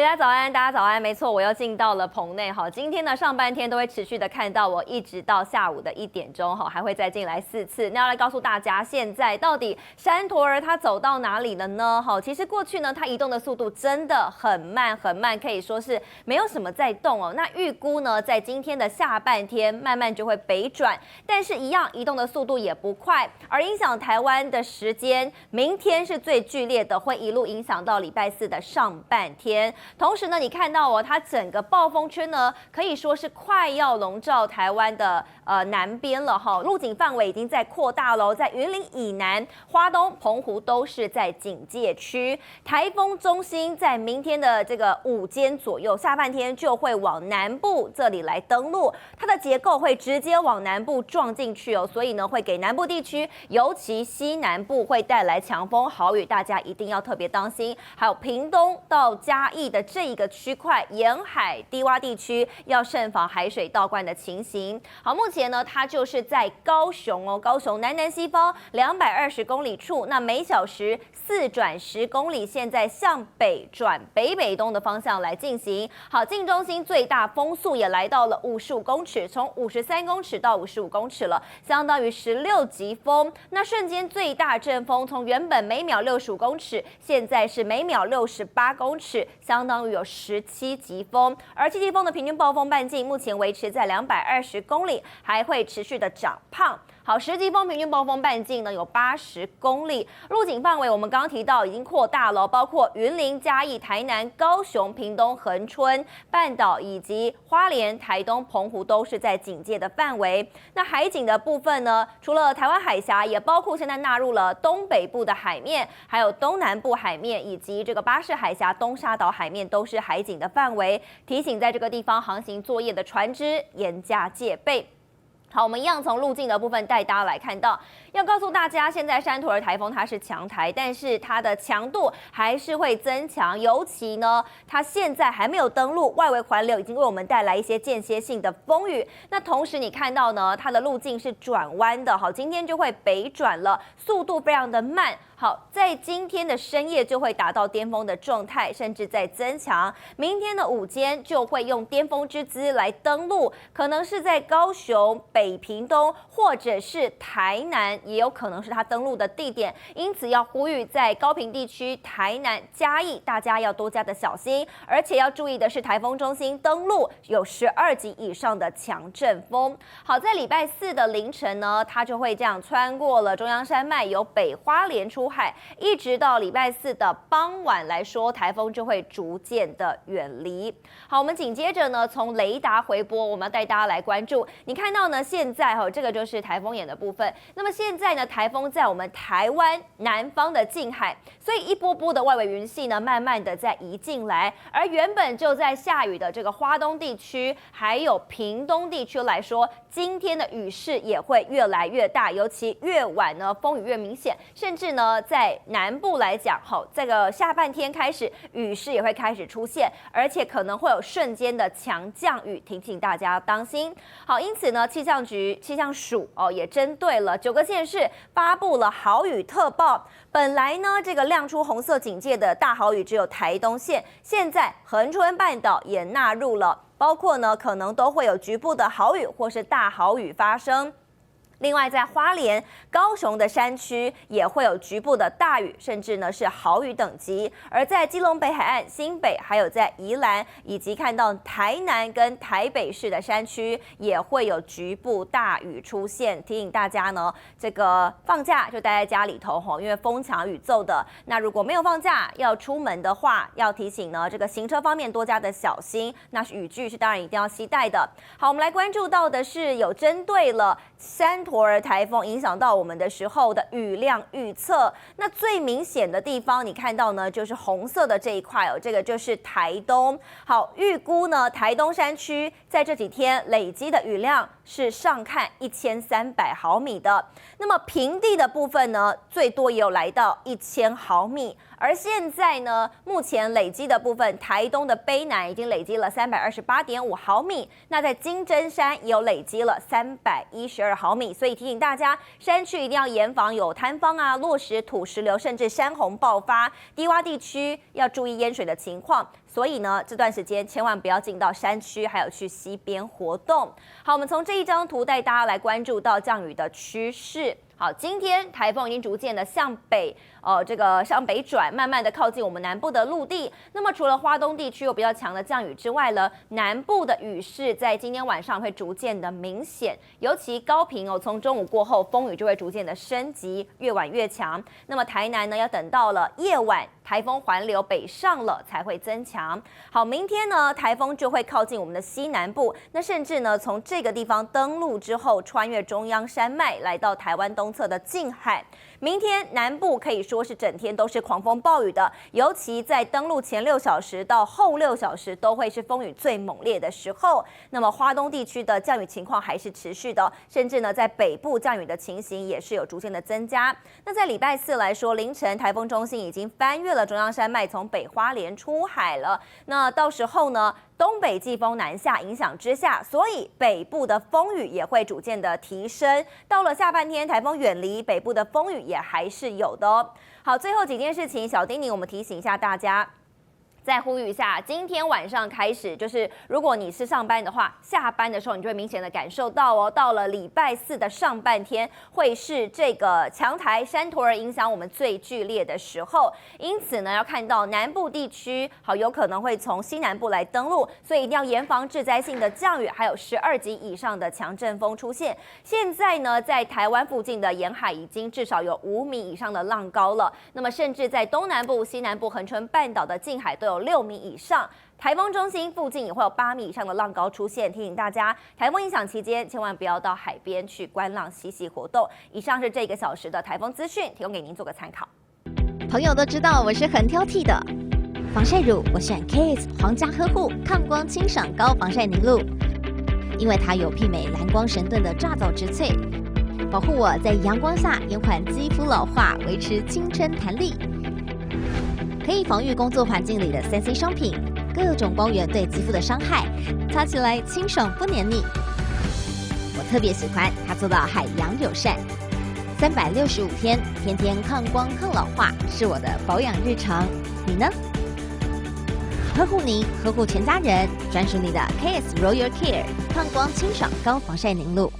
大家早安，大家早安。没错，我又进到了棚内哈。今天呢，上半天都会持续的看到我，一直到下午的1点钟哈，还会再进来4次。那要来告诉大家，现在到底山陀儿它走到哪里了呢？哈，其实过去呢，它移动的速度真的很慢很慢，可以说是没有什么在动哦。那预估呢，在今天的下半天，慢慢就会北转，但是一样移动的速度也不快。而影响台湾的时间，明天是最剧烈的，会一路影响到礼拜4的上半天。同时呢，你看到哦，它整个暴风圈呢，可以说是快要笼罩台湾的南边了哈，路径范围已经在扩大喽，在云林以南、花东、澎湖都是在警戒区。台风中心在明天的这个午间左右，下半天就会往南部这里来登陆，它的结构会直接往南部撞进去哦，所以呢，会给南部地区，尤其西南部会带来强风豪雨，大家一定要特别当心。还有屏东到嘉义的这一个区块，沿海低洼地区要慎防海水倒灌的情形。好，目前呢，它就是在高雄哦，高雄南南西方220公里处，那每小时4转10公里，现在向北转北北东的方向来进行。好，近中心最大风速也来到了55公尺，从53公尺到55公尺了，相当于16级风。那瞬间最大阵风从原本每秒65公尺，现在是每秒68公尺，相当于有17级风。而7级风的平均暴风半径目前维持在220公里，还会持续的长胖。好，10级风平均暴风半径呢有80公里，路径范围我们刚刚提到已经扩大了，包括云林、嘉义、台南、高雄、屏东、恒春半岛以及花莲、台东、澎湖都是在警戒的范围。那海警的部分呢，除了台湾海峡，也包括现在纳入了东北部的海面，还有东南部海面以及这个巴士海峡、东沙岛海面都是海警的范围，提醒在这个地方航行作业的船只严加戒备。好，我们一样从路径的部分带大家来看到，要告诉大家，现在山陀儿台风它是强台，但是它的强度还是会增强，尤其呢，它现在还没有登陆，外围环流已经为我们带来一些间歇性的风雨。那同时你看到呢，它的路径是转弯的，好，今天就会北转了，速度非常的慢。好，在今天的深夜就会达到巅峰的状态，甚至在增强。明天的午间就会用巅峰之姿来登陆，可能是在高雄、北屏东或者是台南，也有可能是它登陆的地点。因此要呼吁在高屏地区、台南、嘉义，大家要多加的小心，而且要注意的是，台风中心登陆有12级以上的强阵风。好，在礼拜4的凌晨呢，它就会这样穿过了中央山脉，由北花莲出海，一直到礼拜4的傍晚来说，台风就会逐渐的远离。好，我们紧接着呢，从雷达回波，我们要带大家来关注。你看到呢，现在这个就是台风眼的部分。那么现在呢，台风在我们台湾南方的近海，所以一波波的外围云系呢，慢慢的在移进来。而原本就在下雨的这个花东地区，还有屏东地区来说，今天的雨势也会越来越大，尤其越晚呢，风雨越明显，甚至呢，在南部来讲，这个下半天开始雨势也会开始出现，而且可能会有瞬间的强降雨，提醒大家当心。好，因此呢，气象署也针对了9个县市发布了豪雨特报。本来呢，这个亮出红色警戒的大豪雨只有台东县，现在恒春半岛也纳入了，包括呢可能都会有局部的豪雨或是大豪雨发生。另外，在花莲、高雄的山区也会有局部的大雨，甚至呢是豪雨等级。而在基隆北海岸、新北，还有在宜兰，以及看到台南跟台北市的山区，也会有局部大雨出现。提醒大家呢，这个放假就待在家里头因为风强雨骤的。那如果没有放假要出门的话，要提醒呢这个行车方面多加的小心。那雨具是当然一定要携带的。好，我们来关注到的是有针对了山陀儿台风影响到我们的时候的雨量预测。那最明显的地方，你看到呢，就是红色的这一块这个就是台东。好，预估呢，台东山区在这几天累积的雨量是上看1300毫米的。那么平地的部分呢，最多也有来到1000毫米。而现在呢，目前累积的部分，台东的卑南已经累积了328.5毫米，那在金针山也有累积了312毫米，所以提醒大家，山区一定要严防有坍方啊、落石、土石流，甚至山洪爆发，低洼地区要注意淹水的情况。所以呢，这段时间千万不要进到山区，还有去溪边活动。好，我们从这一张图带大家来关注到降雨的趋势。好，今天台风已经逐渐的向北，向北转，慢慢的靠近我们南部的陆地。那么除了花东地区有比较强的降雨之外呢，南部的雨势在今天晚上会逐渐的明显，尤其高屏从中午过后风雨就会逐渐的升级，越晚越强。那么台南呢，要等到了夜晚，台风环流北上了才会增强。好，明天呢，台风就会靠近我们的西南部，那甚至呢，从这个地方登陆之后，穿越中央山脉来到台湾东侧的近海。明天南部可以说是整天都是狂风暴雨的，尤其在登陆前6小时到后6小时都会是风雨最猛烈的时候。那么花东地区的降雨情况还是持续的，甚至呢在北部降雨的情形也是有逐渐的增加。那在礼拜4来说，凌晨台风中心已经翻越了中央山脉，从北花莲出海了。那到时候呢，东北季风南下影响之下，所以北部的风雨也会逐渐的提升。到了下半天，台风远离，北部的风雨也还是有的哦。好，最后几件事情，小叮咛我们提醒一下大家。再呼吁一下，今天晚上开始，就是如果你是上班的话，下班的时候你就会明显的感受到哦，到了礼拜4的上半天，会是这个强台山陀儿影响我们最剧烈的时候。因此呢，要看到南部地区好有可能会从西南部来登陆，所以一定要严防致灾性的降雨，还有12级以上的强阵风出现。现在呢，在台湾附近的沿海已经至少有5米以上的浪高了，那么甚至在东南部、西南部、恒春半岛的近海都有6米以上，台风中心附近也会有8米以上的浪高出现。提醒大家，台风影响期间千万不要到海边去观浪嬉戏活动。以上是这个小时的台风资讯，提供给您做个参考。朋友都知道我是很挑剔的，防晒乳我选 KISS 皇家呵护抗光清爽高防晒凝露，因为它有媲美蓝光神盾的抓藻植萃，保护我在阳光下延缓肌肤老化，维持青春弹力。可以防御工作环境里的3C 商品，各种光源对肌肤的伤害，擦起来清爽不黏腻。我特别喜欢它做到海洋友善，365天，天天抗光抗老化，是我的保养日常。你呢？呵护您，呵护全家人，专属你的 KISS Royal Care 抗光清爽高防晒凝露。